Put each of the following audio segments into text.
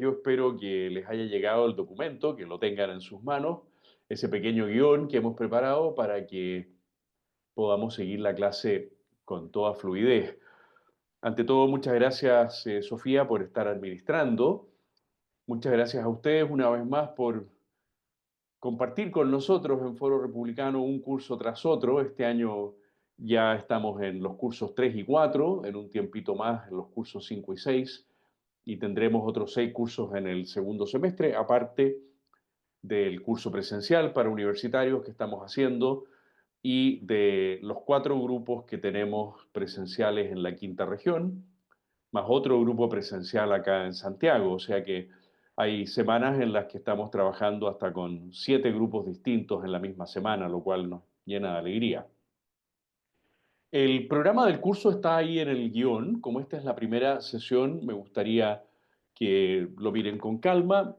yo espero que les haya llegado el documento, que lo tengan en sus manos, ese pequeño guión que hemos preparado para que podamos seguir la clase con toda fluidez. Ante todo, muchas gracias, Sofía, por estar administrando. Muchas gracias a ustedes una vez más por compartir con nosotros en Foro Republicano un curso tras otro. Este año ya estamos en los cursos 3 y 4, en un tiempito más en los cursos 5 y 6, y tendremos otros 6 cursos en el segundo semestre, aparte del curso presencial para universitarios que estamos haciendo y de los 4 grupos que tenemos presenciales en la quinta región, más otro grupo presencial acá en Santiago. O sea que hay semanas en las que estamos trabajando hasta con 7 grupos distintos en la misma semana, lo cual nos llena de alegría. El programa del curso está ahí en el guión. Como esta es la primera sesión, me gustaría que lo miren con calma.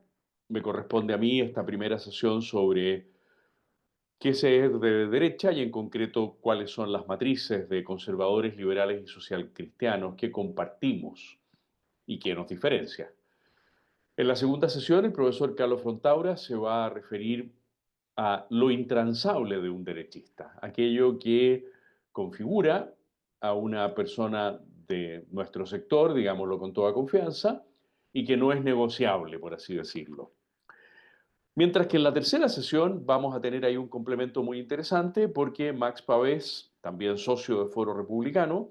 Me corresponde a mí esta primera sesión sobre qué es de derecha y en concreto cuáles son las matrices de conservadores, liberales y socialcristianos que compartimos y que nos diferencia. En la segunda sesión, el profesor Carlos Frontaura se va a referir a lo intransable de un derechista, aquello que configura a una persona de nuestro sector, digámoslo con toda confianza, y que no es negociable, por así decirlo. Mientras que en la tercera sesión vamos a tener ahí un complemento muy interesante porque Max Pavés, también socio de Foro Republicano,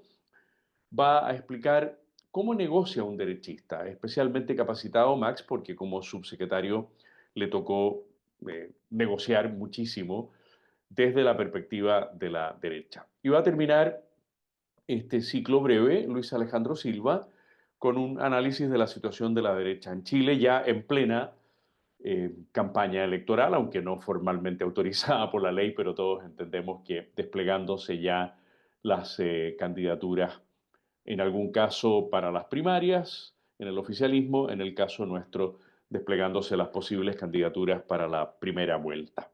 va a explicar cómo negocia un derechista, especialmente capacitado Max, porque como subsecretario le tocó negociar muchísimo desde la perspectiva de la derecha. Y va a terminar este ciclo breve Luis Alejandro Silva con un análisis de la situación de la derecha en Chile, ya en plena campaña electoral, aunque no formalmente autorizada por la ley, pero todos entendemos que desplegándose ya las candidaturas en algún caso para las primarias, en el oficialismo, en el caso nuestro, desplegándose las posibles candidaturas para la primera vuelta.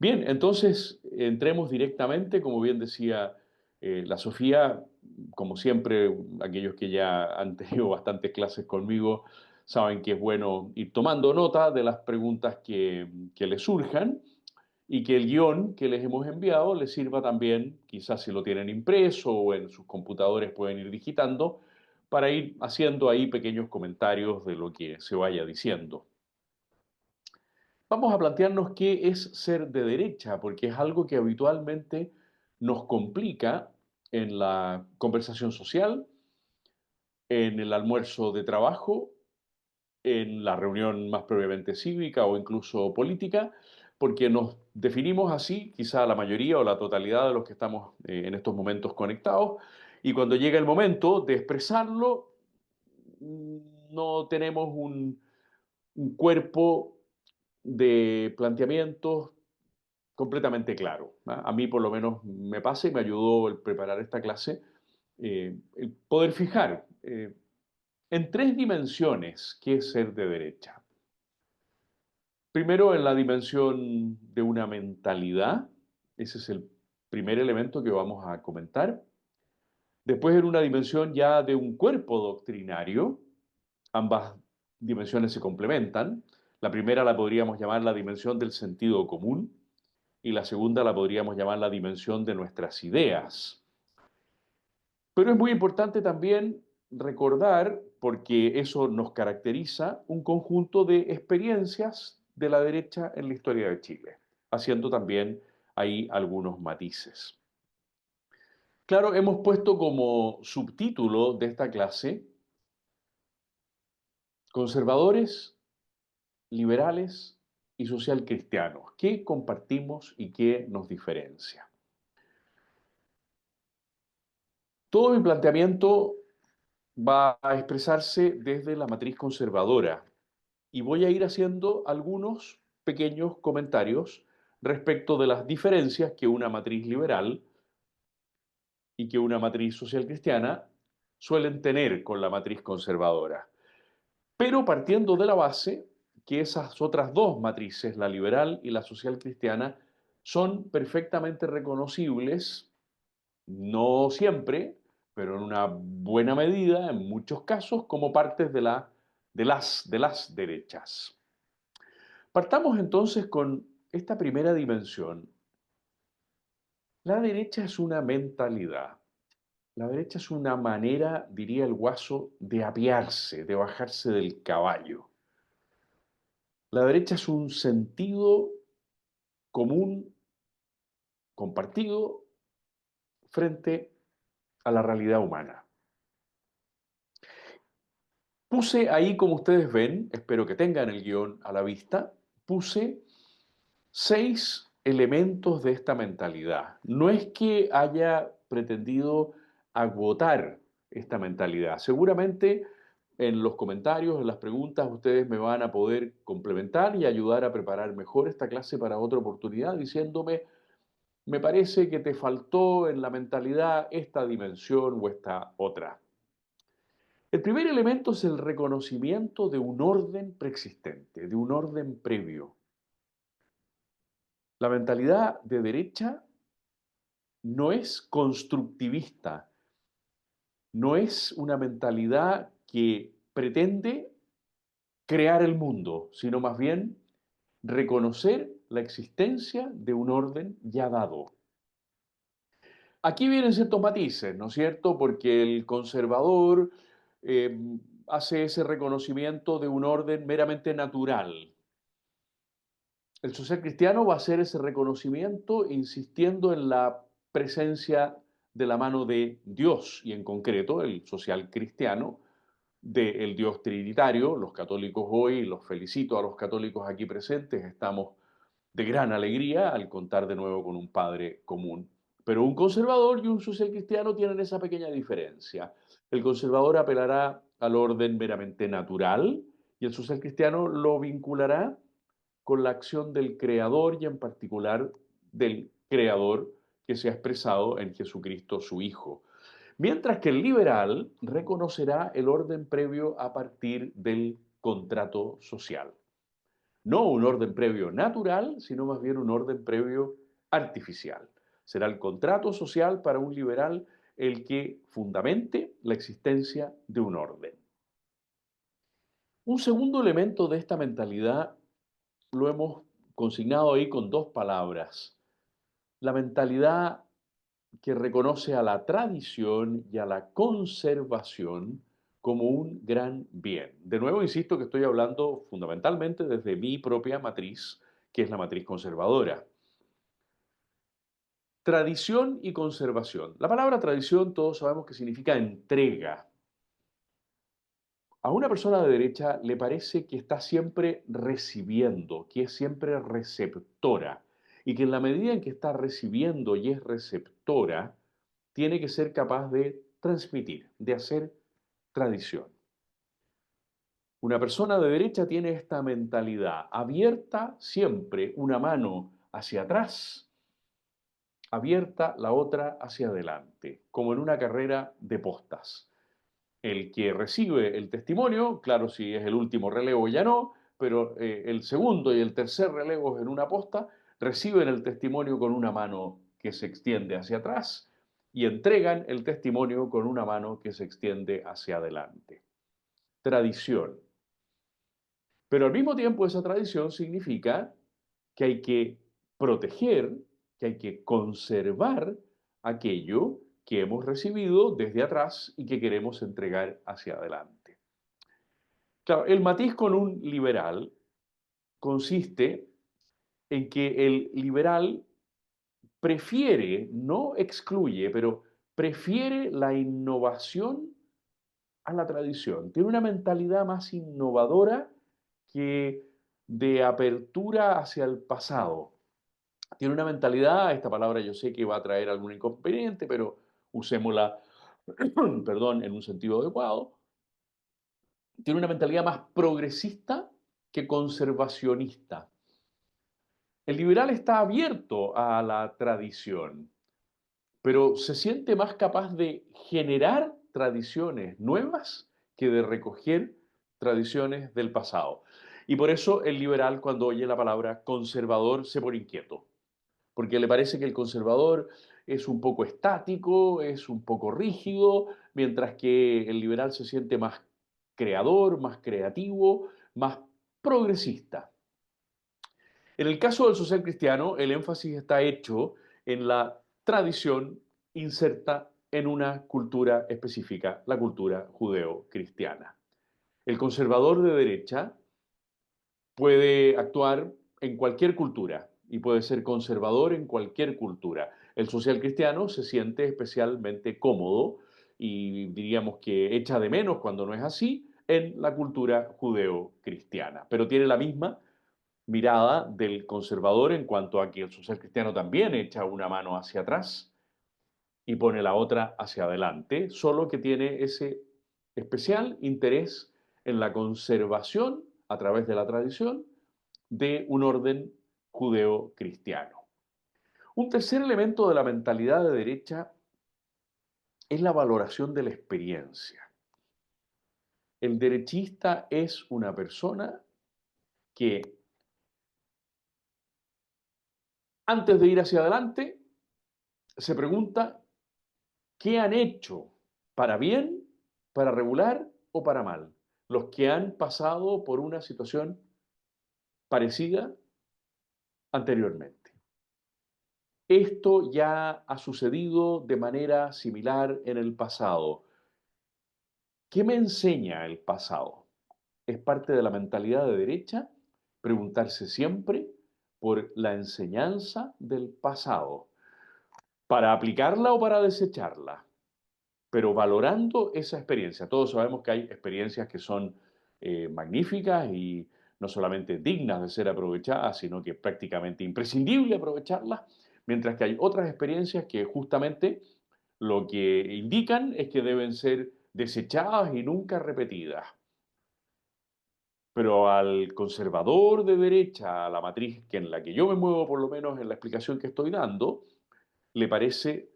Bien, entonces entremos directamente, como bien decía la Sofía, como siempre, aquellos que ya han tenido bastantes clases conmigo saben que es bueno ir tomando nota de las preguntas que les surjan y que el guión que les hemos enviado les sirva también, quizás si lo tienen impreso o en sus computadores pueden ir digitando, para ir haciendo ahí pequeños comentarios de lo que se vaya diciendo. Vamos a plantearnos qué es ser de derecha, porque es algo que habitualmente nos complica en la conversación social, en el almuerzo de trabajo, en la reunión más propiamente cívica o incluso política, porque nos definimos así, quizá la mayoría o la totalidad de los que estamos en estos momentos conectados, y cuando llega el momento de expresarlo, no tenemos un cuerpo de planteamientos completamente claro. ¿Ah? A mí por lo menos me pasa y me ayudó el preparar esta clase, el poder fijar en 3 dimensiones qué es ser de derecha. Primero, en la dimensión de una mentalidad, ese es el primer elemento que vamos a comentar. Después, en una dimensión ya de un cuerpo doctrinario, ambas dimensiones se complementan. La primera la podríamos llamar la dimensión del sentido común y la segunda la podríamos llamar la dimensión de nuestras ideas. Pero es muy importante también recordar, porque eso nos caracteriza, un conjunto de experiencias de la derecha en la historia de Chile, haciendo también ahí algunos matices. Claro, hemos puesto como subtítulo de esta clase conservadores, liberales y socialcristianos. ¿Qué compartimos y qué nos diferencia? Todo mi planteamiento va a expresarse desde la matriz conservadora y voy a ir haciendo algunos pequeños comentarios respecto de las diferencias que una matriz liberal y que una matriz social cristiana suelen tener con la matriz conservadora. Pero partiendo de la base que esas otras dos matrices, la liberal y la social cristiana, son perfectamente reconocibles, no siempre, pero en una buena medida, en muchos casos, como partes de la de las derechas. Partamos entonces con esta primera dimensión. La derecha es una mentalidad. La derecha es una manera, diría el Guaso, de apearse, de bajarse del caballo. La derecha es un sentido común, compartido, frente a la realidad humana. Puse ahí, como ustedes ven, espero que tengan el guión a la vista, puse 6 elementos de esta mentalidad. No es que haya pretendido agotar esta mentalidad. Seguramente en los comentarios, en las preguntas, ustedes me van a poder complementar y ayudar a preparar mejor esta clase para otra oportunidad, diciéndome, me parece que te faltó en la mentalidad esta dimensión o esta otra. El primer elemento es el reconocimiento de un orden preexistente, de un orden previo. La mentalidad de derecha no es constructivista, no es una mentalidad que pretende crear el mundo, sino más bien reconocer la existencia de un orden ya dado. Aquí vienen ciertos matices, ¿no es cierto? Porque el conservador eh, hace ese reconocimiento de un orden meramente natural. El social cristiano va a hacer ese reconocimiento insistiendo en la presencia de la mano de Dios y en concreto el social cristiano del Dios trinitario. Los católicos hoy, los felicito a los católicos aquí presentes, estamos de gran alegría al contar de nuevo con un Padre común. Pero un conservador y un social cristiano tienen esa pequeña diferencia. El conservador apelará al orden meramente natural y el social cristiano lo vinculará con la acción del Creador y en particular del Creador que se ha expresado en Jesucristo su Hijo. Mientras que el liberal reconocerá el orden previo a partir del contrato social. No un orden previo natural, sino más bien un orden previo artificial. Será el contrato social para un liberal el que fundamente la existencia de un orden. Un segundo elemento de esta mentalidad lo hemos consignado ahí con 2 palabras. La mentalidad que reconoce a la tradición y a la conservación como un gran bien. De nuevo, insisto que estoy hablando fundamentalmente desde mi propia matriz, que es la matriz conservadora. Tradición y conservación. La palabra tradición todos sabemos que significa entrega. A una persona de derecha le parece que está siempre recibiendo, que es siempre receptora, y que en la medida en que está recibiendo y es receptora, tiene que ser capaz de transmitir, de hacer tradición. Una persona de derecha tiene esta mentalidad abierta siempre, una mano hacia atrás, abierta la otra hacia adelante, como en una carrera de postas. El que recibe el testimonio, claro, si es el último relevo ya no, pero el segundo y el tercer relevo en una posta reciben el testimonio con una mano que se extiende hacia atrás y entregan el testimonio con una mano que se extiende hacia adelante. Tradición. Pero al mismo tiempo esa tradición significa que hay que proteger, que hay que conservar aquello que hemos recibido desde atrás y que queremos entregar hacia adelante. Claro, el matiz con un liberal consiste en que el liberal prefiere, no excluye, pero prefiere la innovación a la tradición. Tiene una mentalidad más innovadora que de apertura hacia el pasado. Tiene una mentalidad, esta palabra yo sé que va a traer algún inconveniente, pero usémosla, perdón, en un sentido adecuado. Tiene una mentalidad más progresista que conservacionista. El liberal está abierto a la tradición, pero se siente más capaz de generar tradiciones nuevas que de recoger tradiciones del pasado. Y por eso el liberal, cuando oye la palabra conservador, se pone inquieto, porque le parece que el conservador es un poco estático, es un poco rígido, mientras que el liberal se siente más creador, más creativo, más progresista. En el caso del social cristiano, el énfasis está hecho en la tradición inserta en una cultura específica, la cultura judeo-cristiana. El conservador de derecha puede actuar en cualquier cultura y puede ser conservador en cualquier cultura. El social cristiano se siente especialmente cómodo y diríamos que echa de menos cuando no es así en la cultura judeo-cristiana, pero tiene la misma mirada del conservador en cuanto a que el social cristiano también echa una mano hacia atrás y pone la otra hacia adelante, solo que tiene ese especial interés en la conservación a través de la tradición de un orden judeo-cristiano. Un tercer elemento de la mentalidad de derecha es la valoración de la experiencia. El derechista es una persona que antes de ir hacia adelante se pregunta qué han hecho para bien, para regular o para mal los que han pasado por una situación parecida anteriormente. Esto ya ha sucedido de manera similar en el pasado. ¿Qué me enseña el pasado? Es parte de la mentalidad de derecha preguntarse siempre por la enseñanza del pasado, para aplicarla o para desecharla, pero valorando esa experiencia. Todos sabemos que hay experiencias que son magníficas y no solamente dignas de ser aprovechadas, sino que prácticamente imprescindible aprovecharlas, mientras que hay otras experiencias que justamente lo que indican es que deben ser desechadas y nunca repetidas. Pero al conservador de derecha, a la matriz que en la que yo me muevo, por lo menos en la explicación que estoy dando, le parece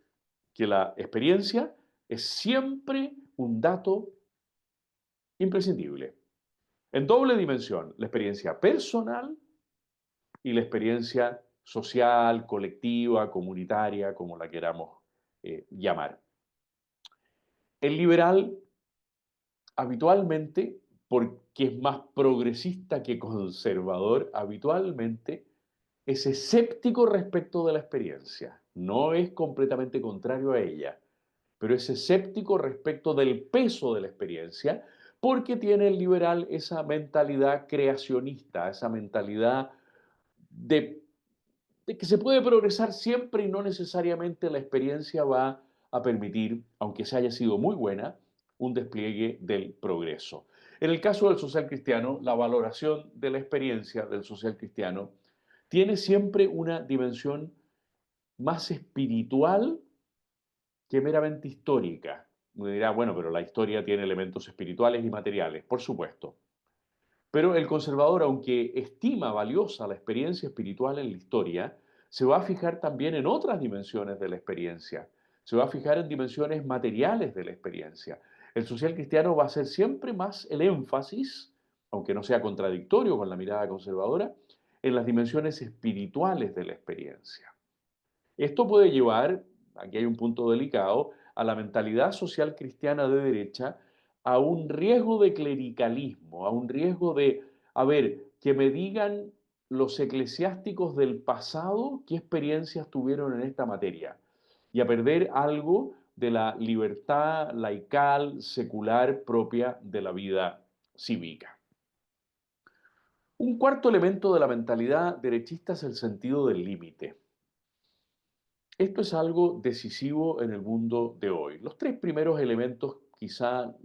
que la experiencia es siempre un dato imprescindible. En doble dimensión, la experiencia personal y la experiencia social, colectiva, comunitaria, como la queramos llamar. El liberal habitualmente, porque es más progresista que conservador, habitualmente es escéptico respecto de la experiencia. No es completamente contrario a ella, pero es escéptico respecto del peso de la experiencia, porque tiene el liberal esa mentalidad creacionista, esa mentalidad de, de que se puede progresar siempre y no necesariamente la experiencia va a permitir, aunque se haya sido muy buena, un despliegue del progreso. En el caso del social cristiano, la valoración de la experiencia del social cristiano tiene siempre una dimensión más espiritual que meramente histórica. Uno dirá, bueno, pero la historia tiene elementos espirituales y materiales, por supuesto. Pero el conservador, aunque estima valiosa la experiencia espiritual en la historia, se va a fijar también en otras dimensiones de la experiencia. Se va a fijar en dimensiones materiales de la experiencia. El social cristiano va a hacer siempre más el énfasis, aunque no sea contradictorio con la mirada conservadora, en las dimensiones espirituales de la experiencia. Esto puede llevar, aquí hay un punto delicado, a la mentalidad social cristiana de derecha, a un riesgo de clericalismo, a un riesgo de, a ver, que me digan los eclesiásticos del pasado qué experiencias tuvieron en esta materia, y a perder algo de la libertad laical, secular propia de la vida cívica. Un cuarto elemento de la mentalidad derechista es el sentido del límite. Esto es algo decisivo en el mundo de hoy. Los tres primeros elementos quizá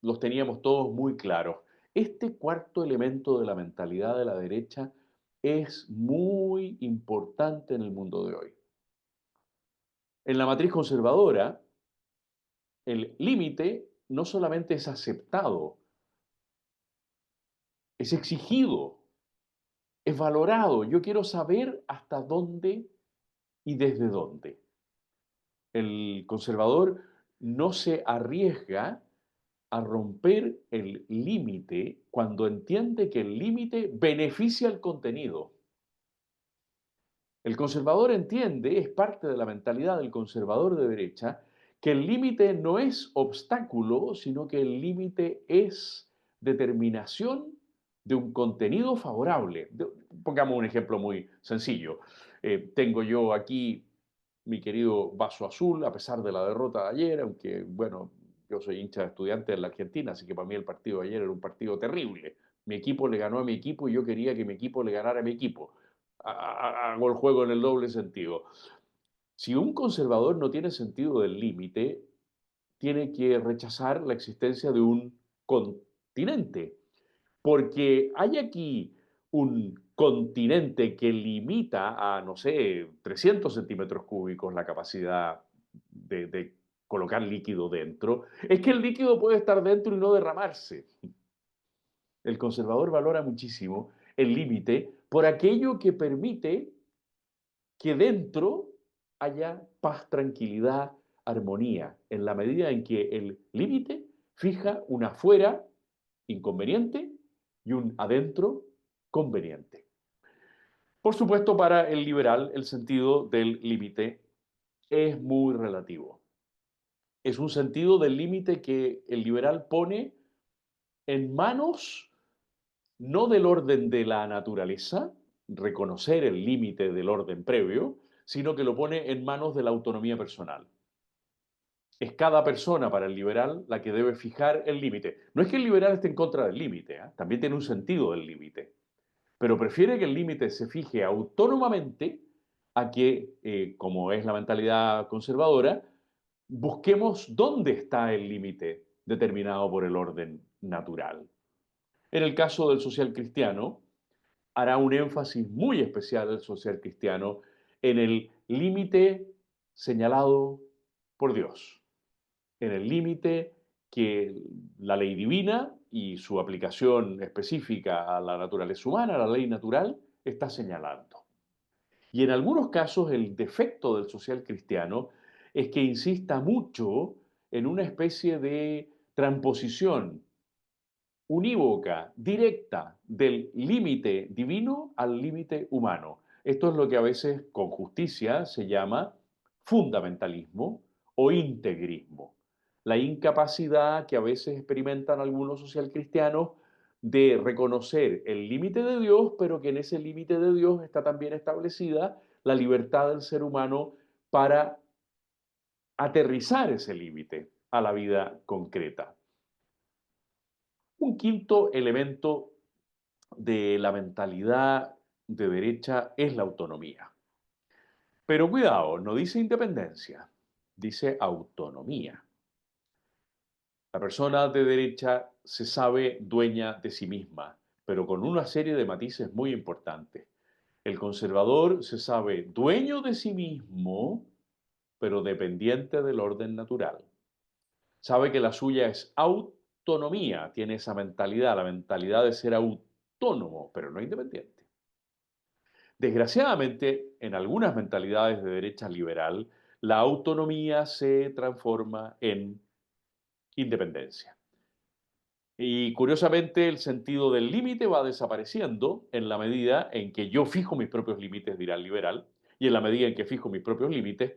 los teníamos todos muy claros. Este cuarto elemento de la mentalidad de la derecha es muy importante en el mundo de hoy. En la matriz conservadora, el límite no solamente es aceptado, es exigido, es valorado. Yo quiero saber hasta dónde y desde dónde. El conservador no se arriesga a romper el límite cuando entiende que el límite beneficia el contenido. El conservador entiende, es parte de la mentalidad del conservador de derecha, que el límite no es obstáculo, sino que el límite es determinación de un contenido favorable. Pongamos un ejemplo muy sencillo. Tengo yo aquí mi querido vaso azul, a pesar de la derrota de ayer, aunque, bueno, yo soy hincha de Estudiantes en la Argentina, así que para mí el partido de ayer era un partido terrible. Mi equipo le ganó a mi equipo y yo quería que mi equipo le ganara a mi equipo. Hago el juego en el doble sentido. Si un conservador no tiene sentido del límite, tiene que rechazar la existencia de un continente, porque hay aquí un continente que limita a, no sé, 300 centímetros cúbicos la capacidad de colocar líquido dentro. Es que el líquido puede estar dentro y no derramarse. El conservador valora muchísimo el límite por aquello que permite que dentro haya paz, tranquilidad, armonía, en la medida en que el límite fija un afuera inconveniente y un adentro conveniente. Por supuesto, para el liberal el sentido del límite es muy relativo. Es un sentido del límite que el liberal pone en manos no del orden de la naturaleza, reconocer el límite del orden previo, sino que lo pone en manos de la autonomía personal. Es cada persona para el liberal la que debe fijar el límite. No es que el liberal esté en contra del límite, ¿eh? También tiene un sentido del límite, pero prefiere que el límite se fije autónomamente a que, como es la mentalidad conservadora, busquemos dónde está el límite determinado por el orden natural. En el caso del social cristiano, hará un énfasis muy especial el social cristiano en el límite señalado por Dios, en el límite que la ley divina y su aplicación específica a la naturaleza humana, a la ley natural, está señalando. Y en algunos casos el defecto del social cristiano es que insista mucho en una especie de transposición unívoca, directa, del límite divino al límite humano. Esto es lo que a veces con justicia se llama fundamentalismo o integrismo. La incapacidad que a veces experimentan algunos socialcristianos de reconocer el límite de Dios, pero que en ese límite de Dios está también establecida la libertad del ser humano para aterrizar ese límite a la vida concreta. Un quinto elemento de la mentalidad de derecha es la autonomía. Pero cuidado, no dice independencia, dice autonomía. La persona de derecha se sabe dueña de sí misma, pero con una serie de matices muy importantes. El conservador se sabe dueño de sí mismo, pero dependiente del orden natural. Sabe que la suya es autonomía, tiene esa mentalidad, la mentalidad de ser autónomo, pero no independiente. Desgraciadamente, en algunas mentalidades de derecha liberal, la autonomía se transforma en independencia. Y curiosamente, el sentido del límite va desapareciendo en la medida en que yo fijo mis propios límites, dirá el liberal, y en la medida en que fijo mis propios límites,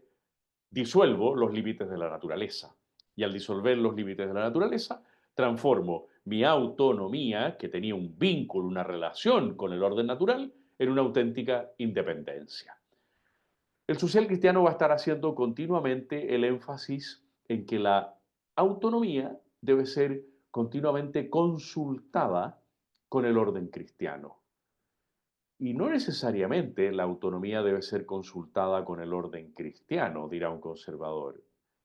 disuelvo los límites de la naturaleza. Y al disolver los límites de la naturaleza, transformo mi autonomía, que tenía un vínculo, una relación con el orden natural, en una auténtica independencia. El social cristiano va a estar haciendo continuamente el énfasis en que la autonomía debe ser continuamente consultada con el orden cristiano. Y no necesariamente la autonomía debe ser consultada con el orden cristiano, dirá un conservador.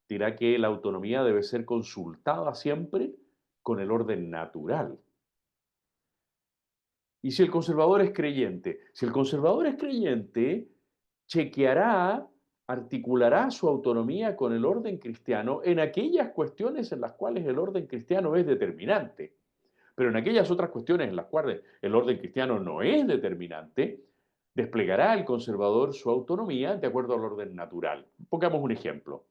Dirá que la autonomía debe ser consultada siempre con el orden natural. Y si el conservador es creyente, si el conservador es creyente, chequeará, articulará su autonomía con el orden cristiano en aquellas cuestiones en las cuales el orden cristiano es determinante. Pero en aquellas otras cuestiones en las cuales el orden cristiano no es determinante, desplegará el conservador su autonomía de acuerdo al orden natural. Pongamos un ejemplo.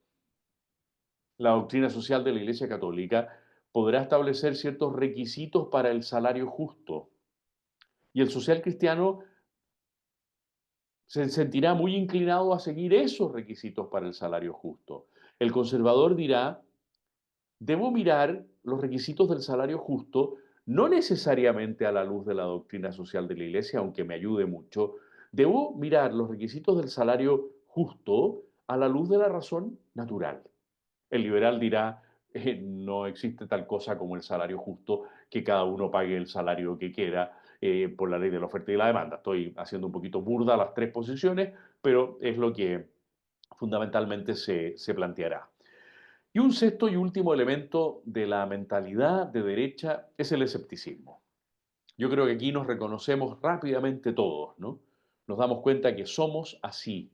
La doctrina social de la Iglesia Católica podrá establecer ciertos requisitos para el salario justo. Y el social cristiano se sentirá muy inclinado a seguir esos requisitos para el salario justo. El conservador dirá, debo mirar los requisitos del salario justo, no necesariamente a la luz de la doctrina social de la Iglesia, aunque me ayude mucho. Debo mirar los requisitos del salario justo a la luz de la razón natural. El liberal dirá, no existe tal cosa como el salario justo, que cada uno pague el salario que quiera por la ley de la oferta y la demanda. Estoy haciendo un poquito burda las tres posiciones, pero es lo que fundamentalmente se planteará. Y un sexto y último elemento de la mentalidad de derecha es el escepticismo. Yo creo que aquí nos reconocemos rápidamente todos, ¿no? Nos damos cuenta que somos así,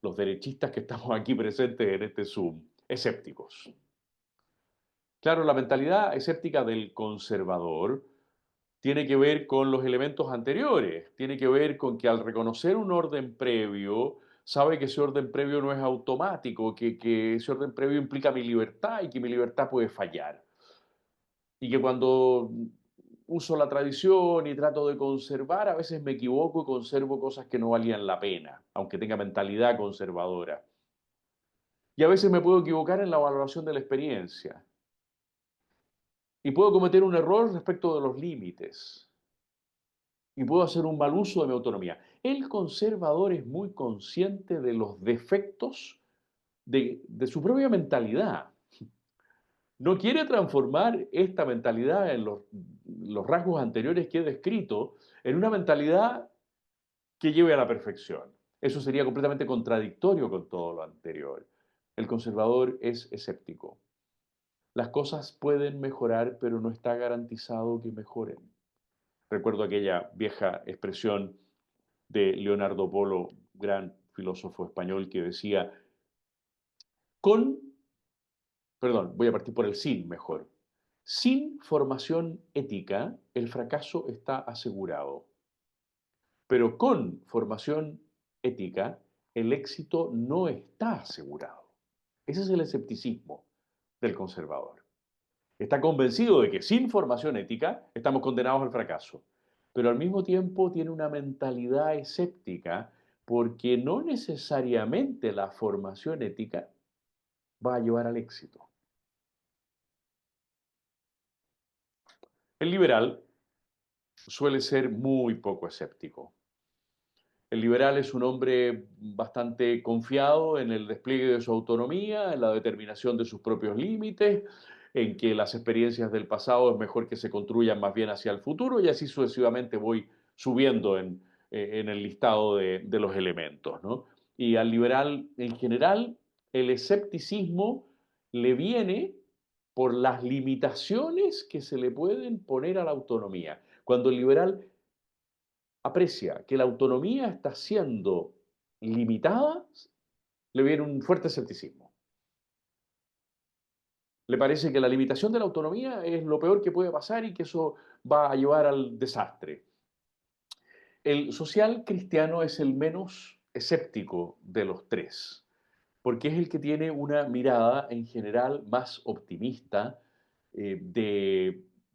los derechistas que estamos aquí presentes en este Zoom, escépticos. Claro, la mentalidad escéptica del conservador tiene que ver con los elementos anteriores, tiene que ver con que al reconocer un orden previo, sabe que ese orden previo no es automático, que ese orden previo implica mi libertad y que mi libertad puede fallar. Y que cuando uso la tradición y trato de conservar, a veces me equivoco y conservo cosas que no valían la pena, aunque tenga mentalidad conservadora. Y a veces me puedo equivocar en la valoración de la experiencia. Y puedo cometer un error respecto de los límites. Y puedo hacer un mal uso de mi autonomía. El conservador es muy consciente de los defectos de su propia mentalidad. No quiere transformar esta mentalidad en los rasgos anteriores que he descrito en una mentalidad que lleve a la perfección. Eso sería completamente contradictorio con todo lo anterior. El conservador es escéptico. Las cosas pueden mejorar, pero no está garantizado que mejoren. Recuerdo aquella vieja expresión de Leonardo Polo, gran filósofo español, que decía, con, perdón, voy a partir por el sin mejor. Sin formación ética, el fracaso está asegurado. Pero con formación ética, el éxito no está asegurado. Ese es el escepticismo del conservador. Está convencido de que sin formación ética estamos condenados al fracaso, pero al mismo tiempo tiene una mentalidad escéptica porque no necesariamente la formación ética va a llevar al éxito. El liberal suele ser muy poco escéptico. El liberal es un hombre bastante confiado en el despliegue de su autonomía, en la determinación de sus propios límites, en que las experiencias del pasado es mejor que se construyan más bien hacia el futuro y así sucesivamente voy subiendo en el listado de los elementos, ¿no? Y al liberal en general el escepticismo le viene por las limitaciones que se le pueden poner a la autonomía. Cuando el liberal aprecia que la autonomía está siendo limitada, le viene un fuerte escepticismo. Le parece que la limitación de la autonomía es lo peor que puede pasar y que eso va a llevar al desastre. El social cristiano es el menos escéptico de los tres, porque es el que tiene una mirada en general más optimista,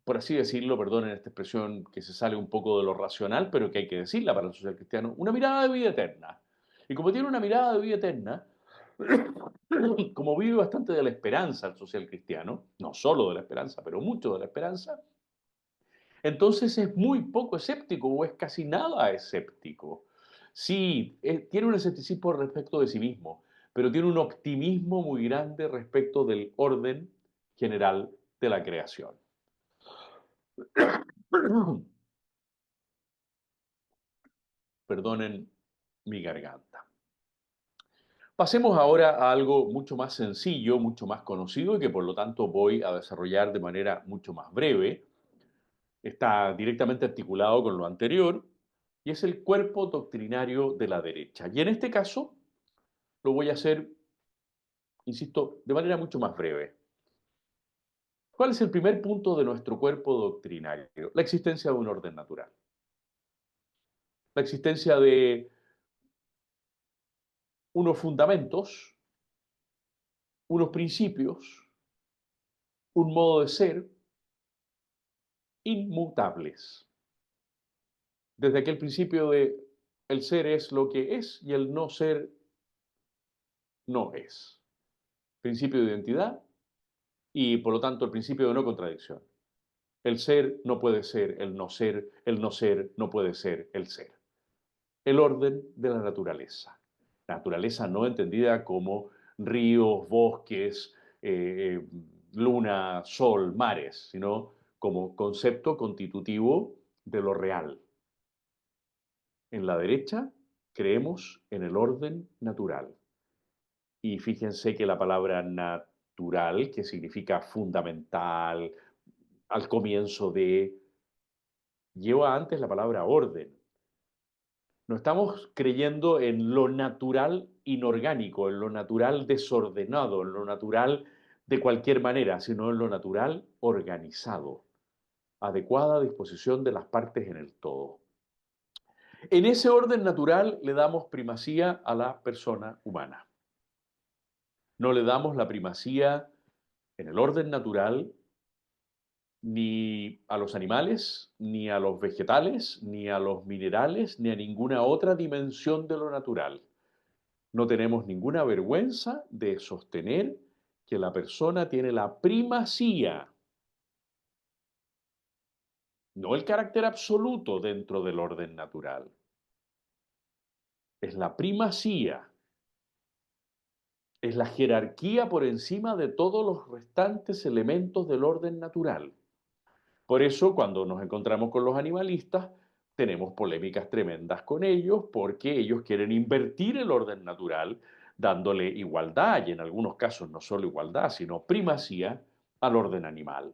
por así decirlo, perdonen esta expresión que se sale un poco de lo racional, pero que hay que decirla para el social cristiano, una mirada de vida eterna. Y como tiene una mirada de vida eterna, como vive bastante de la esperanza el social cristiano, no solo de la esperanza, pero mucho de la esperanza, entonces es muy poco escéptico o es casi nada escéptico. Sí, tiene un escepticismo respecto de sí mismo, pero tiene un optimismo muy grande respecto del orden general de la creación. Perdonen mi garganta. Pasemos ahora a algo mucho más sencillo, mucho más conocido y que por lo tanto voy a desarrollar de manera mucho más breve. Está directamente articulado con lo anterior y es el cuerpo doctrinario de la derecha. Y en este caso lo voy a hacer, insisto, de manera mucho más breve. ¿Cuál es el primer punto de nuestro cuerpo doctrinario? La existencia de un orden natural. La existencia de unos fundamentos, unos principios, un modo de ser inmutables. Desde aquel principio de el ser es lo que es y el no ser no es. principio de identidad y, por lo tanto, el principio de no contradicción. El ser no puede ser el no ser no puede ser el ser. El orden de la naturaleza. Naturaleza no entendida como ríos, bosques, luna, sol, mares, sino como concepto constitutivo de lo real. En la derecha creemos en el orden natural. Y fíjense que la palabra natural, que significa fundamental, al comienzo de, lleva antes la palabra orden. No estamos creyendo en lo natural inorgánico, en lo natural desordenado, en lo natural de cualquier manera, sino en lo natural organizado, adecuada disposición de las partes en el todo. En ese orden natural le damos primacía a la persona humana. No le damos la primacía en el orden natural ni a los animales, ni a los vegetales, ni a los minerales, ni a ninguna otra dimensión de lo natural. No tenemos ninguna vergüenza de sostener que la persona tiene la primacía, no el carácter absoluto dentro del orden natural. Es la primacía, es la jerarquía por encima de todos los restantes elementos del orden natural. Por eso, cuando nos encontramos con los animalistas, tenemos polémicas tremendas con ellos porque ellos quieren invertir el orden natural, dándole igualdad y en algunos casos no solo igualdad, sino primacía al orden animal.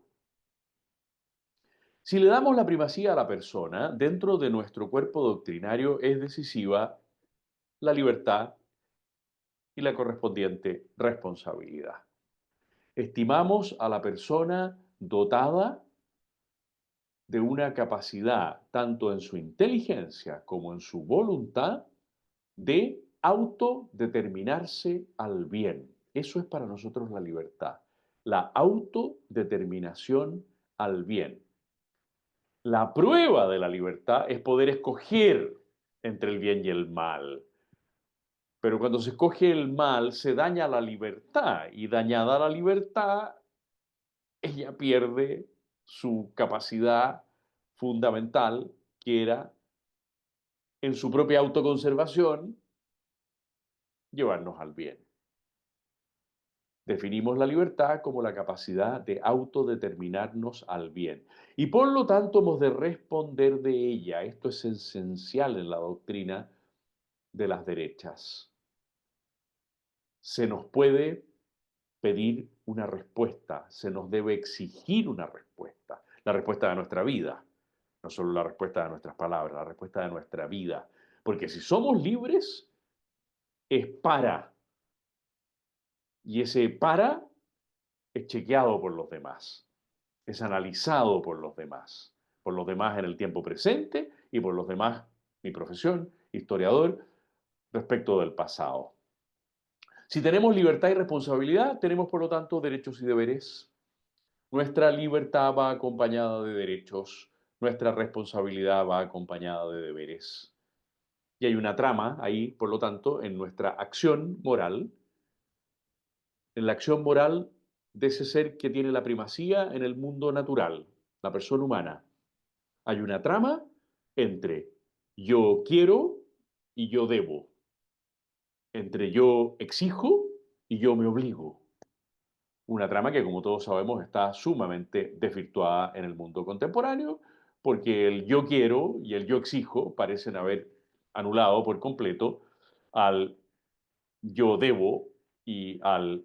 Si le damos la primacía a la persona, dentro de nuestro cuerpo doctrinario es decisiva la libertad y la correspondiente responsabilidad. Estimamos a la persona dotada de una capacidad, tanto en su inteligencia como en su voluntad, de autodeterminarse al bien. Eso es para nosotros la libertad, la autodeterminación al bien. La prueba de la libertad es poder escoger entre el bien y el mal. Pero cuando se escoge el mal, se daña la libertad y dañada la libertad, ella pierde su capacidad fundamental, que era en su propia autoconservación llevarnos al bien. Definimos la libertad como la capacidad de autodeterminarnos al bien. Y por lo tanto hemos de responder de ella. Esto es esencial en la doctrina de las derechas. Se nos puede pedir una respuesta, se nos debe exigir una respuesta, la respuesta de nuestra vida, no solo la respuesta de nuestras palabras, la respuesta de nuestra vida. Porque si somos libres, es para, y ese para es chequeado por los demás, es analizado por los demás en el tiempo presente y por los demás, mi profesión, historiador, respecto del pasado. Si tenemos libertad y responsabilidad, tenemos por lo tanto derechos y deberes. Nuestra libertad va acompañada de derechos, nuestra responsabilidad va acompañada de deberes. Y hay una trama ahí, por lo tanto, en nuestra acción moral, en la acción moral de ese ser que tiene la primacía en el mundo natural, la persona humana. Hay una trama entre yo quiero y yo debo, entre yo exijo y yo me obligo. Una trama que, como todos sabemos, está sumamente desvirtuada en el mundo contemporáneo, porque el yo quiero y el yo exijo parecen haber anulado por completo al yo debo y al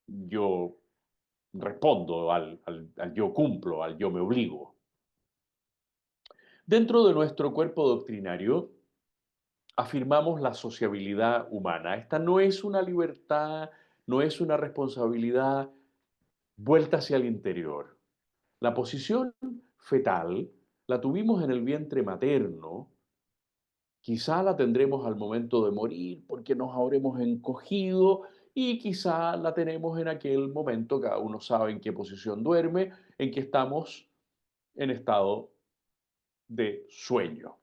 yo respondo, al yo cumplo, al yo me obligo. Dentro de nuestro cuerpo doctrinario afirmamos la sociabilidad humana. Esta no es una libertad, no es una responsabilidad vuelta hacia el interior. La posición fetal la tuvimos en el vientre materno, quizá la tendremos al momento de morir porque nos habremos encogido y quizá la tenemos en aquel momento, cada uno sabe en qué posición duerme, en que estamos en estado de sueño.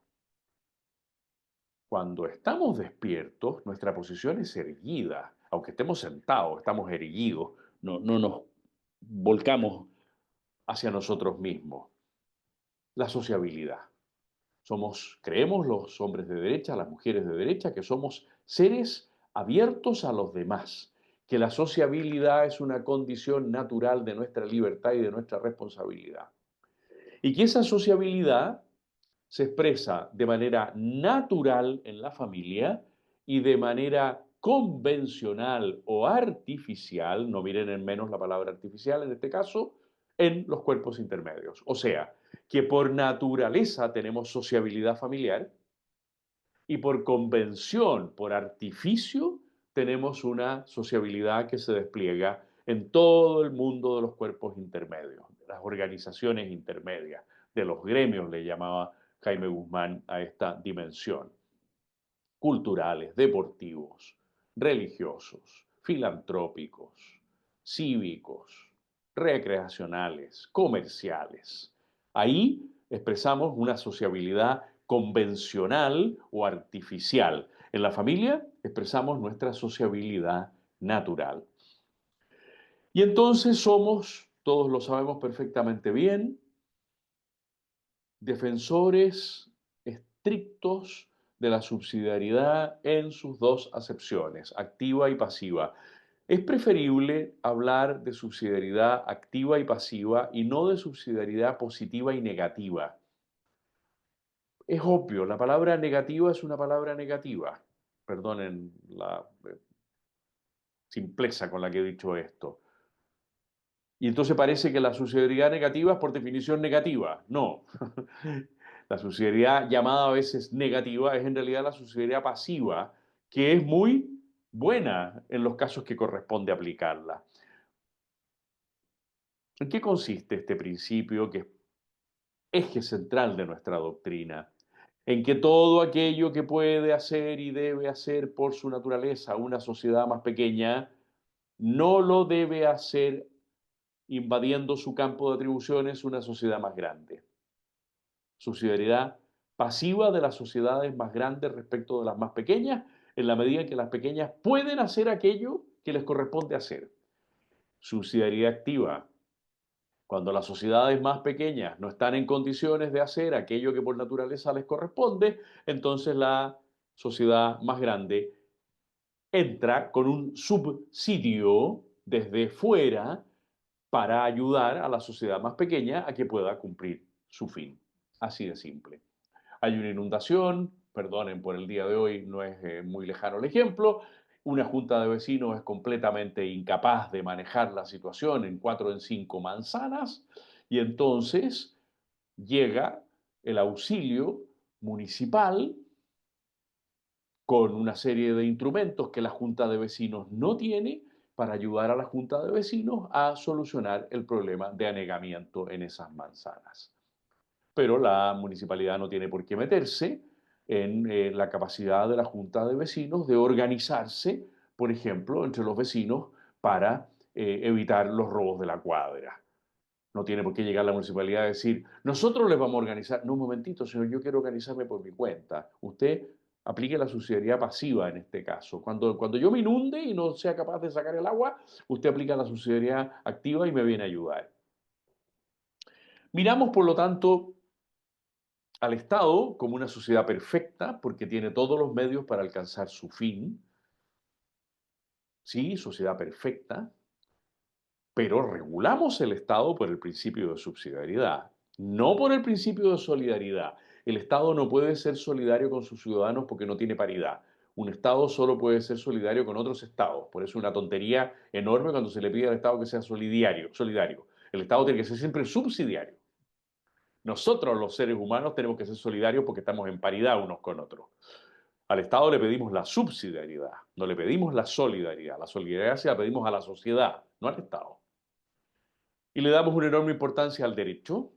Cuando estamos despiertos, nuestra posición es erguida. aunque estemos sentados, estamos erguidos, no nos volcamos hacia nosotros mismos. La sociabilidad. Creemos los hombres de derecha, las mujeres de derecha, que somos seres abiertos a los demás, que la sociabilidad es una condición natural de nuestra libertad y de nuestra responsabilidad. Y que esa sociabilidad se expresa de manera natural en la familia y de manera convencional o artificial, no miren en menos la palabra artificial en este caso, en los cuerpos intermedios. O sea, que por naturaleza tenemos sociabilidad familiar y por convención, por artificio, tenemos una sociabilidad que se despliega en todo el mundo de los cuerpos intermedios, de las organizaciones intermedias, de los gremios, le llamaba Jaime Guzmán a esta dimensión, culturales, deportivos, religiosos, filantrópicos, cívicos, recreacionales, comerciales. Ahí expresamos una sociabilidad convencional o artificial. En la familia expresamos nuestra sociabilidad natural. Y entonces somos, todos lo sabemos perfectamente bien, defensores estrictos de la subsidiariedad en sus dos acepciones, activa y pasiva. Es preferible hablar de subsidiariedad activa y pasiva y no de subsidiariedad positiva y negativa. Es obvio, la palabra negativa es una palabra negativa. Perdonen la simpleza con la que he dicho esto. Y entonces parece que la subsidiariedad negativa es por definición negativa. No. La subsidiariedad llamada a veces negativa es en realidad la subsidiariedad pasiva, que es muy buena en los casos que corresponde aplicarla. ¿En qué consiste este principio que es eje central de nuestra doctrina? En que todo aquello que puede hacer y debe hacer por su naturaleza una sociedad más pequeña, no lo debe hacer invadiendo su campo de atribuciones una sociedad más grande. Subsidiariedad pasiva de las sociedades más grandes respecto de las más pequeñas, en la medida en que las pequeñas pueden hacer aquello que les corresponde hacer. Subsidiariedad activa, cuando las sociedades más pequeñas no están en condiciones de hacer aquello que por naturaleza les corresponde, entonces la sociedad más grande entra con un subsidio desde fuera para ayudar a la sociedad más pequeña a que pueda cumplir su fin. Así de simple. Hay una inundación, perdonen por el día de hoy, no es muy lejano el ejemplo, una junta de vecinos es completamente incapaz de manejar la situación en 4 en 5 manzanas y entonces llega el auxilio municipal con una serie de instrumentos que la junta de vecinos no tiene para ayudar a la junta de vecinos a solucionar el problema de anegamiento en esas manzanas. Pero la municipalidad no tiene por qué meterse en la capacidad de la junta de vecinos de organizarse, por ejemplo, entre los vecinos para evitar los robos de la cuadra. No tiene por qué llegar la municipalidad a decir, nosotros les vamos a organizar. No, un momentito, señor, yo quiero organizarme por mi cuenta. Usted aplique la subsidiariedad pasiva en este caso. Cuando yo me inunde y no sea capaz de sacar el agua, usted aplica la subsidiariedad activa y me viene a ayudar. Miramos, por lo tanto, al Estado como una sociedad perfecta porque tiene todos los medios para alcanzar su fin. Sí, sociedad perfecta, pero regulamos el Estado por el principio de subsidiariedad, no por el principio de solidaridad. El Estado no puede ser solidario con sus ciudadanos porque no tiene paridad. Un Estado solo puede ser solidario con otros Estados. Por eso es una tontería enorme cuando se le pide al Estado que sea solidario. El Estado tiene que ser siempre subsidiario. Nosotros, los seres humanos, tenemos que ser solidarios porque estamos en paridad unos con otros. Al Estado le pedimos la subsidiariedad, no le pedimos la solidaridad. La solidaridad se la pedimos a la sociedad, no al Estado. Y le damos una enorme importancia al derecho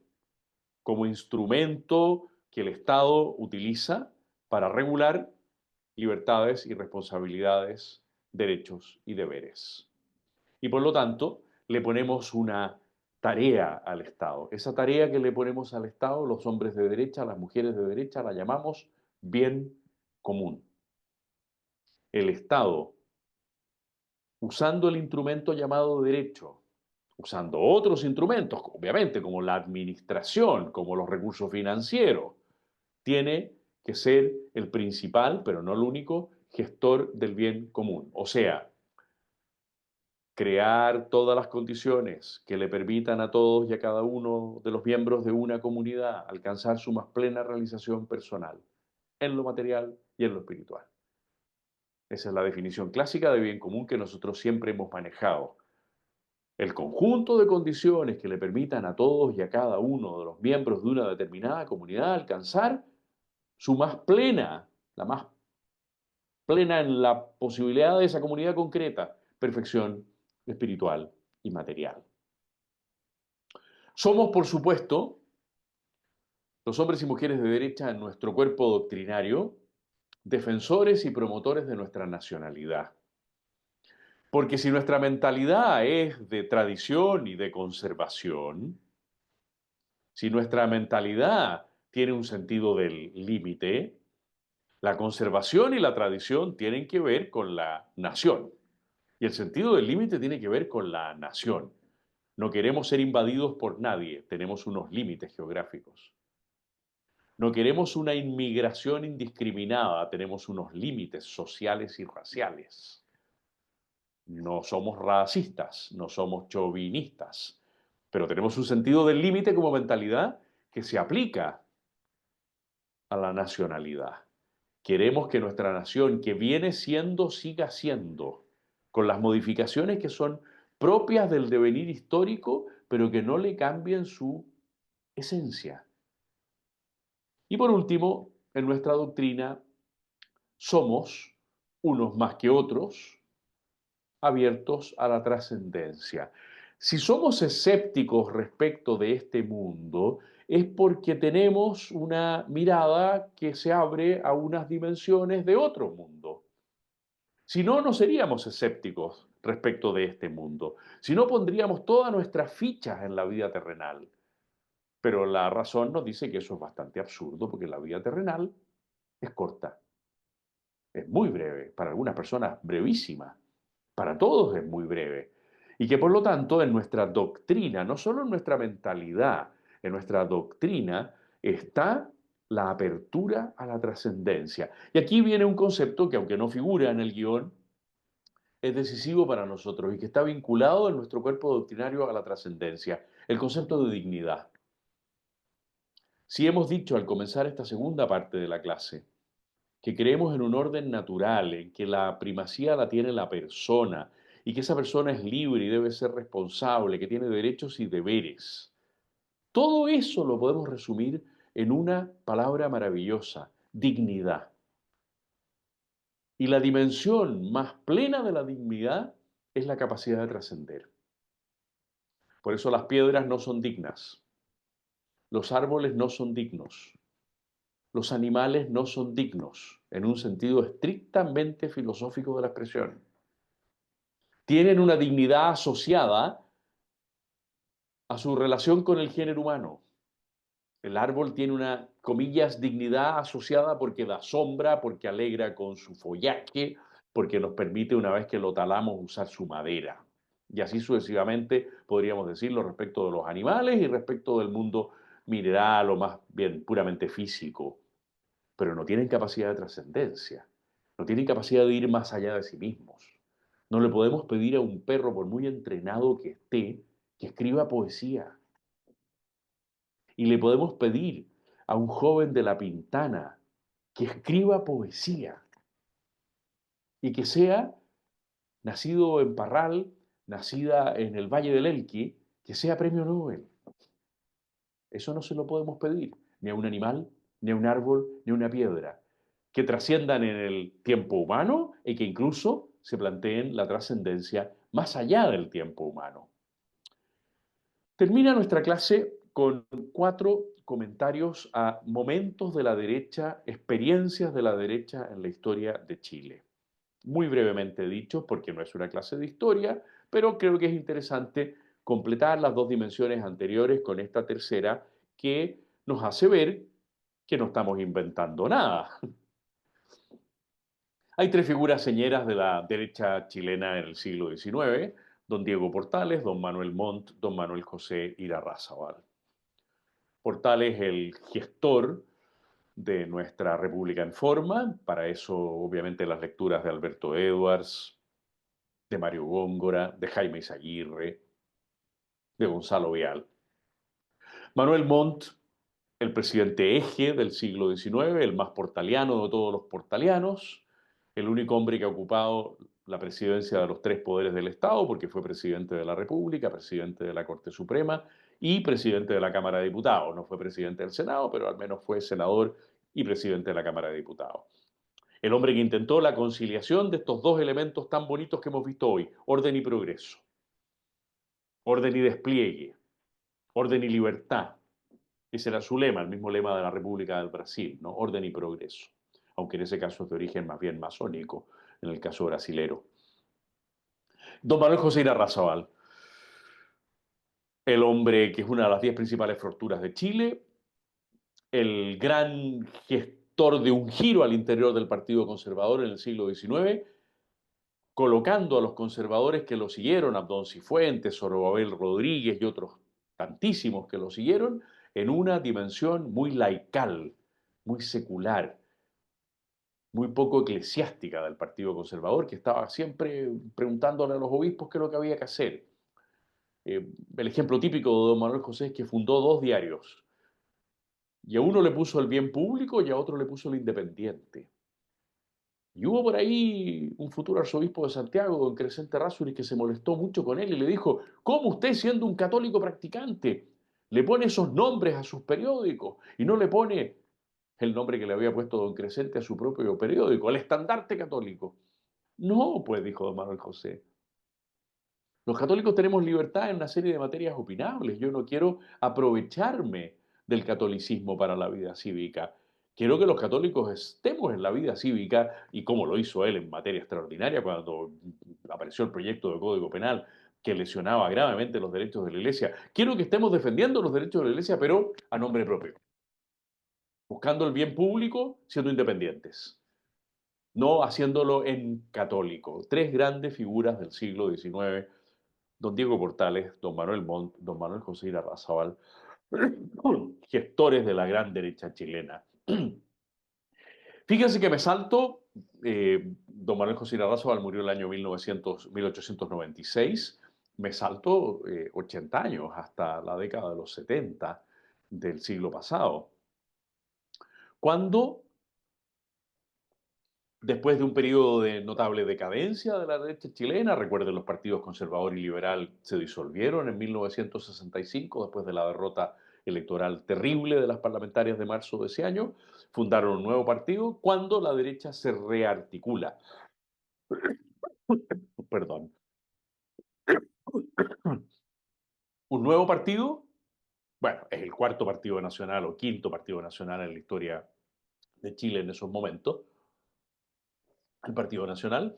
como instrumento que el Estado utiliza para regular libertades y responsabilidades, derechos y deberes. Y por lo tanto, le ponemos una tarea al Estado. Esa tarea que le ponemos al Estado, los hombres de derecha, las mujeres de derecha, la llamamos bien común. El Estado usando el instrumento llamado derecho, usando otros instrumentos, obviamente, como la administración, como los recursos financieros, tiene que ser el principal, pero no el único, gestor del bien común. O sea, crear todas las condiciones que le permitan a todos y a cada uno de los miembros de una comunidad alcanzar su más plena realización personal, en lo material y en lo espiritual. Esa es la definición clásica de bien común que nosotros siempre hemos manejado. El conjunto de condiciones que le permitan a todos y a cada uno de los miembros de una determinada comunidad alcanzar su más plena, la más plena en la posibilidad de esa comunidad concreta, perfección espiritual y material. Somos, por supuesto, los hombres y mujeres de derecha en nuestro cuerpo doctrinario, defensores y promotores de nuestra nacionalidad. Porque si nuestra mentalidad es de tradición y de conservación, si nuestra mentalidad tiene un sentido del límite, la conservación y la tradición tienen que ver con la nación. Y el sentido del límite tiene que ver con la nación. No queremos ser invadidos por nadie, tenemos unos límites geográficos. No queremos una inmigración indiscriminada, tenemos unos límites sociales y raciales. No somos racistas, no somos chauvinistas, pero tenemos un sentido del límite como mentalidad que se aplica a la nacionalidad. Queremos que nuestra nación, que viene siendo, siga siendo, con las modificaciones que son propias del devenir histórico, pero que no le cambien su esencia. Y por último, en nuestra doctrina somos, unos más que otros, abiertos a la trascendencia. Si somos escépticos respecto de este mundo, es porque tenemos una mirada que se abre a unas dimensiones de otro mundo. Si no, no seríamos escépticos respecto de este mundo. Si no, pondríamos todas nuestras fichas en la vida terrenal. Pero la razón nos dice que eso es bastante absurdo porque la vida terrenal es corta, es muy breve, para algunas personas brevísima, para todos es muy breve. Y que por lo tanto en nuestra doctrina, no solo en nuestra mentalidad, en nuestra doctrina está la apertura a la trascendencia. Y aquí viene un concepto que aunque no figura en el guión, es decisivo para nosotros y que está vinculado en nuestro cuerpo doctrinario a la trascendencia, el concepto de dignidad. Si hemos dicho al comenzar esta segunda parte de la clase que creemos en un orden natural, en que la primacía la tiene la persona y que esa persona es libre y debe ser responsable, que tiene derechos y deberes, todo eso lo podemos resumir en una palabra maravillosa: dignidad. Y la dimensión más plena de la dignidad es la capacidad de trascender. Por eso las piedras no son dignas, los árboles no son dignos, los animales no son dignos, en un sentido estrictamente filosófico de la expresión. Tienen una dignidad asociada a su relación con el género humano. El árbol tiene una, comillas, dignidad asociada porque da sombra, porque alegra con su follaje, porque nos permite, una vez que lo talamos, usar su madera. Y así sucesivamente podríamos decirlo respecto de los animales y respecto del mundo mineral o más bien puramente físico. Pero no tienen capacidad de trascendencia, no tienen capacidad de ir más allá de sí mismos. No le podemos pedir a un perro, por muy entrenado que esté, que escriba poesía. Y le podemos pedir a un joven de La Pintana que escriba poesía y que sea nacido en Parral, nacida en el Valle del Elqui, que sea premio Nobel. Eso no se lo podemos pedir ni a un animal, ni a un árbol, ni a una piedra. Que trasciendan en el tiempo humano y que incluso se planteen la trascendencia más allá del tiempo humano. Termina nuestra clase con 4 comentarios a momentos de la derecha, experiencias de la derecha en la historia de Chile. Muy brevemente dicho, porque no es una clase de historia, pero creo que es interesante completar las 2 dimensiones anteriores con esta tercera que nos hace ver que no estamos inventando nada. Hay tres figuras señeras de la derecha chilena en el siglo XIX: don Diego Portales, don Manuel Montt, don Manuel José Irarrázaval. Portales, el gestor de nuestra República en forma, para eso obviamente las lecturas de Alberto Edwards, de Mario Góngora, de Jaime Izaguirre, de Gonzalo Vial. Manuel Montt, el presidente eje del siglo XIX, el más portaliano de todos los portalianos, el único hombre que ha ocupado la presidencia de los tres poderes del Estado, porque fue presidente de la República, presidente de la Corte Suprema y presidente de la Cámara de Diputados. No fue presidente del Senado, pero al menos fue senador y presidente de la Cámara de Diputados. El hombre que intentó la conciliación de estos dos elementos tan bonitos que hemos visto hoy: orden y progreso, orden y despliegue, orden y libertad. Ese era su lema, el mismo lema de la República del Brasil, ¿no? Orden y progreso, aunque en ese caso es de origen más bien masónico, en el caso brasilero. Don Manuel José Irarrázaval, el hombre que es una de las 10 principales fortunas de Chile, el gran gestor de un giro al interior del Partido Conservador en el siglo XIX, colocando a los conservadores que lo siguieron, Abdón Cifuentes, Zorobabel Rodríguez y otros tantísimos que lo siguieron, en una dimensión muy laical, muy secular, muy poco eclesiástica del Partido Conservador, que estaba siempre preguntándole a los obispos qué es lo que había que hacer. El ejemplo típico de don Manuel José es que fundó dos diarios, y a uno le puso el bien público y a otro le puso el independiente. Y hubo por ahí un futuro arzobispo de Santiago, don Crescente Razzuri, que se molestó mucho con él y le dijo: ¿cómo usted, siendo un católico practicante, le pone esos nombres a sus periódicos y no le pone el nombre que le había puesto don Crescente a su propio periódico, el Estandarte Católico? No, pues, dijo don Manuel José, los católicos tenemos libertad en una serie de materias opinables. Yo no quiero aprovecharme del catolicismo para la vida cívica. Quiero que los católicos estemos en la vida cívica, y como lo hizo él en materia extraordinaria cuando apareció el proyecto de Código Penal que lesionaba gravemente los derechos de la Iglesia. Quiero que estemos defendiendo los derechos de la Iglesia, pero a nombre propio, buscando el bien público, siendo independientes, no haciéndolo en católico. Tres grandes figuras del siglo XIX: don Diego Portales, don Manuel Montt, don Manuel José Irarrázaval, gestores de la gran derecha chilena. Fíjense que me salto, don Manuel José Irarrázaval murió el año 1896, me salto 80 años, hasta la década de los 70 del siglo pasado, cuando, después de un periodo de notable decadencia de la derecha chilena, recuerden, los partidos conservador y liberal se disolvieron en 1965 después de la derrota electoral terrible de las parlamentarias de marzo de ese año, fundaron un nuevo partido cuando la derecha se rearticula. Perdón. Un nuevo partido, bueno, es el cuarto partido nacional o quinto partido nacional en la historia de Chile en esos momentos, el Partido Nacional.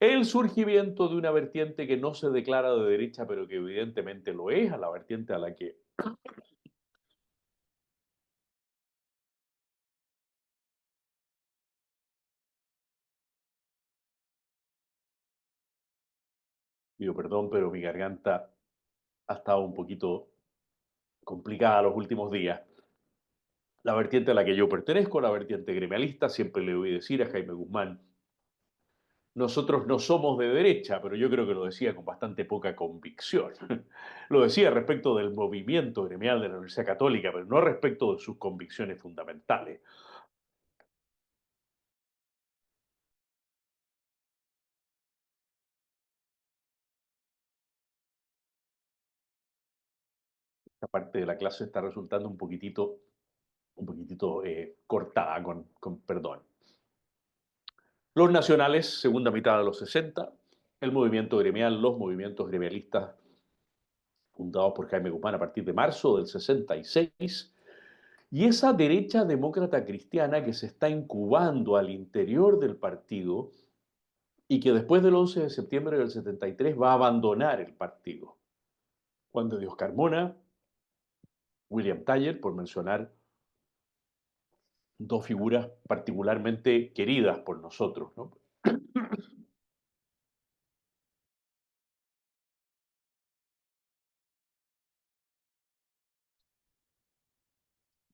El surgimiento de una vertiente que no se declara de derecha, pero que evidentemente lo es, a la vertiente a la que pido perdón, pero mi garganta ha estado un poquito complicada los últimos días. La vertiente a la que yo pertenezco, la vertiente gremialista, siempre le voy a decir a Jaime Guzmán: nosotros no somos de derecha, pero yo creo que lo decía con bastante poca convicción. Lo decía respecto del movimiento gremial de la Universidad Católica, pero no respecto de sus convicciones fundamentales. Esta parte de la clase está resultando un poquitito cortada, con perdón. Los nacionales, segunda mitad de los 60, el movimiento gremial, los movimientos gremialistas fundados por Jaime Guzmán a partir de marzo del 66, y esa derecha demócrata cristiana que se está incubando al interior del partido y que después del 11 de septiembre del 73 va a abandonar el partido. Juan de Dios Carmona, William Thayer, por mencionar dos figuras particularmente queridas por nosotros, ¿no?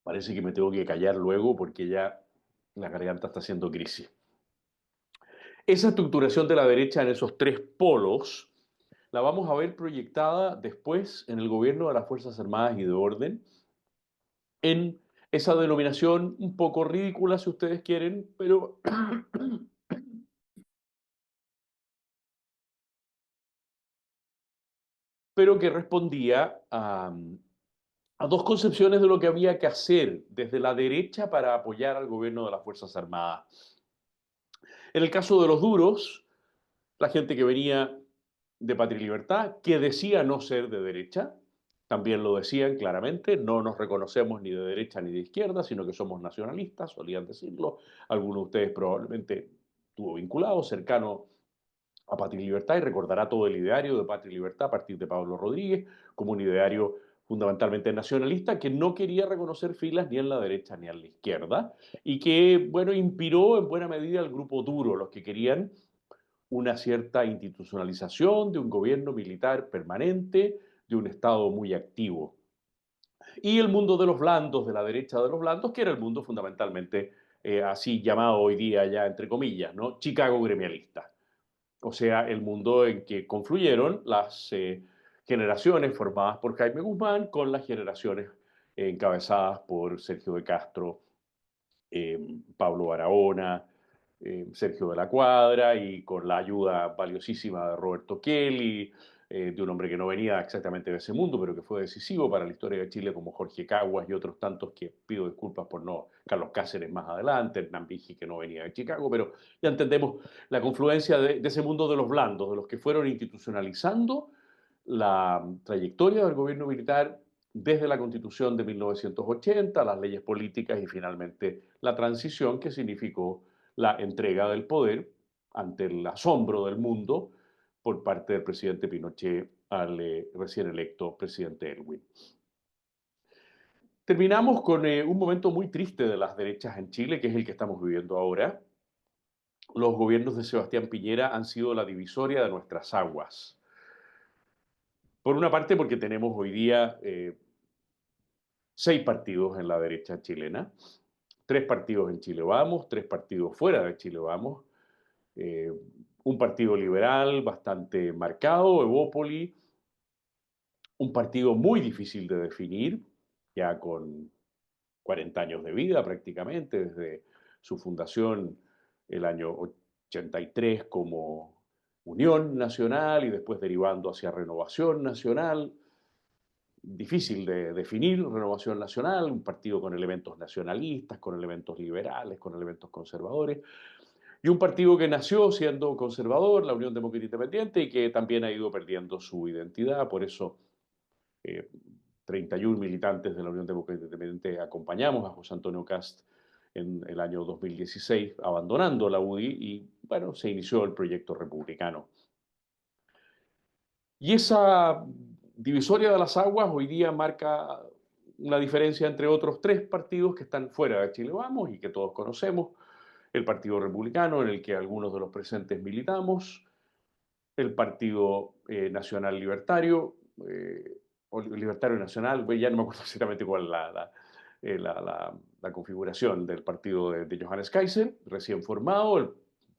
Parece que me tengo que callar luego porque ya la garganta está haciendo crisis. Esa estructuración de la derecha en esos tres polos la vamos a ver proyectada después en el gobierno de las Fuerzas Armadas y de Orden, en esa denominación un poco ridícula, si ustedes quieren, pero que respondía a dos concepciones de lo que había que hacer desde la derecha para apoyar al gobierno de las Fuerzas Armadas. En el caso de los duros, la gente que venía de Patria y Libertad, que decía no ser de derecha, también lo decían claramente, no nos reconocemos ni de derecha ni de izquierda, sino que somos nacionalistas, solían decirlo. Algunos de ustedes probablemente estuvo vinculado, cercano a Patria y Libertad, y recordará todo el ideario de Patria y Libertad a partir de Pablo Rodríguez, como un ideario fundamentalmente nacionalista que no quería reconocer filas ni en la derecha ni en la izquierda, y que, bueno, inspiró en buena medida al grupo duro, los que querían una cierta institucionalización de un gobierno militar permanente, de un Estado muy activo. Y el mundo de los blandos, de la derecha de los blandos, que era el mundo fundamentalmente así llamado hoy día ya entre comillas, ¿no? Chicago gremialista. O sea, el mundo en que confluyeron las generaciones formadas por Jaime Guzmán con las generaciones encabezadas por Sergio de Castro, Pablo Barahona, Sergio de la Cuadra y con la ayuda valiosísima de Roberto Kelly, de un hombre que no venía exactamente de ese mundo, pero que fue decisivo para la historia de Chile, como Jorge Caguas y otros tantos que pido disculpas por no, Carlos Cáceres más adelante, Hernán Vigi que no venía de Chicago, pero ya entendemos la confluencia de ese mundo de los blandos, de los que fueron institucionalizando la trayectoria del gobierno militar desde la Constitución de 1980, las leyes políticas y finalmente la transición que significó la entrega del poder ante el asombro del mundo por parte del presidente Pinochet al recién electo presidente Elwin. Terminamos con un momento muy triste de las derechas en Chile, que es el que estamos viviendo ahora. Los gobiernos de Sebastián Piñera han sido la divisoria de nuestras aguas. Por una parte, porque tenemos hoy día 6 partidos en la derecha chilena, 3 partidos en Chile Vamos, 3 partidos fuera de Chile Vamos, eh, un partido liberal bastante marcado, Evópoli, un partido muy difícil de definir, ya con 40 años de vida prácticamente, desde su fundación el año 83 como Unión Nacional y después derivando hacia Renovación Nacional, difícil de definir, Renovación Nacional, un partido con elementos nacionalistas, con elementos liberales, con elementos conservadores, y un partido que nació siendo conservador, la Unión Demócrata Independiente, y que también ha ido perdiendo su identidad, por eso 31 militantes de la Unión Demócrata Independiente acompañamos a José Antonio Cast en el año 2016, abandonando la UDI, y bueno, se inició el proyecto republicano. Y esa divisoria de las aguas hoy día marca una diferencia entre otros 3 partidos que están fuera de Chile Vamos y que todos conocemos. El Partido Republicano, en el que algunos de los presentes militamos, el Partido Nacional Libertario, o Libertario Nacional, pues ya no me acuerdo exactamente cuál es la configuración del partido de Johannes Kaiser, recién formado,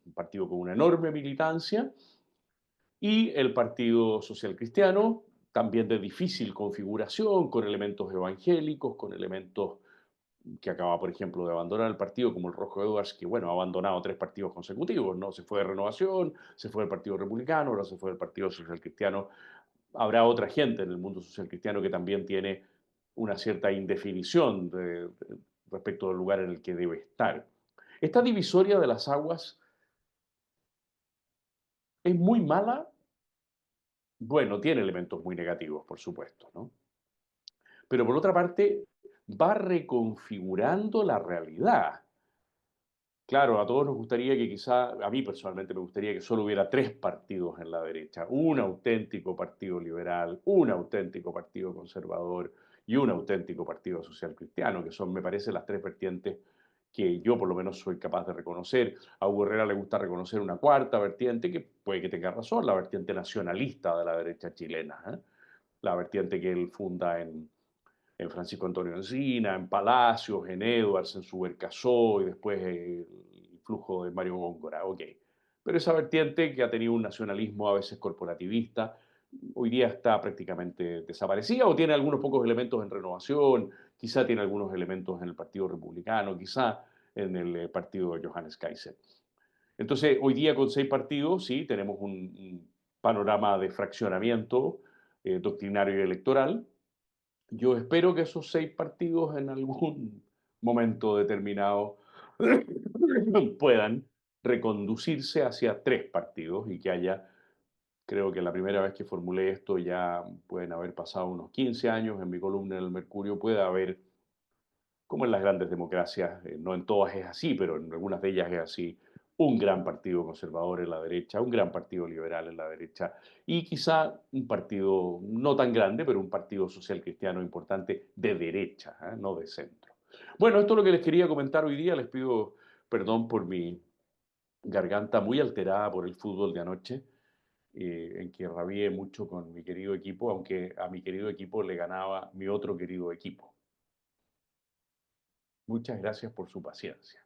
un partido con una enorme militancia, y el Partido Social Cristiano, también de difícil configuración, con elementos evangélicos, con elementos que acaba, por ejemplo, de abandonar el partido, como el Rojo Edwards, que, bueno, ha abandonado 3 partidos consecutivos, ¿no? Se fue de Renovación, se fue del Partido Republicano, ahora se fue del Partido Social Cristiano. Habrá otra gente en el mundo social cristiano que también tiene una cierta indefinición respecto del lugar en el que debe estar. Esta divisoria de las aguas es muy mala. Bueno, tiene elementos muy negativos, por supuesto, ¿no? Pero por otra parte, va reconfigurando la realidad. Claro, a todos nos gustaría que quizá, a mí personalmente me gustaría que solo hubiera 3 partidos en la derecha, un auténtico partido liberal, un auténtico partido conservador y un auténtico partido social cristiano, que son, me parece, las 3 vertientes que yo por lo menos soy capaz de reconocer. A Hugo Herrera le gusta reconocer una cuarta vertiente, que puede que tenga razón, la vertiente nacionalista de la derecha chilena, ¿eh? La vertiente que él funda en Francisco Antonio Encina, en Palacios, en Edwards, en Subercasó y después el flujo de Mario Góngora, ok. Pero esa vertiente que ha tenido un nacionalismo a veces corporativista, hoy día está prácticamente desaparecida o tiene algunos pocos elementos en Renovación, quizá tiene algunos elementos en el Partido Republicano, quizá en el partido de Johannes Kaiser. Entonces, hoy día con 6 partidos, sí, tenemos un panorama de fraccionamiento doctrinario y electoral. Yo espero que esos 6 partidos en algún momento determinado puedan reconducirse hacia 3 partidos y que haya, creo que la primera vez que formulé esto ya pueden haber pasado unos 15 años en mi columna en el Mercurio, puede haber como en las grandes democracias, no en todas es así, pero en algunas de ellas es así, un gran partido conservador en la derecha, un gran partido liberal en la derecha y quizá un partido no tan grande, pero un partido social cristiano importante de derecha, ¿eh? No de centro. Bueno, esto es lo que les quería comentar hoy día. Les pido perdón por mi garganta muy alterada por el fútbol de anoche, en que rabié mucho con mi querido equipo, aunque a mi querido equipo le ganaba mi otro querido equipo. Muchas gracias por su paciencia.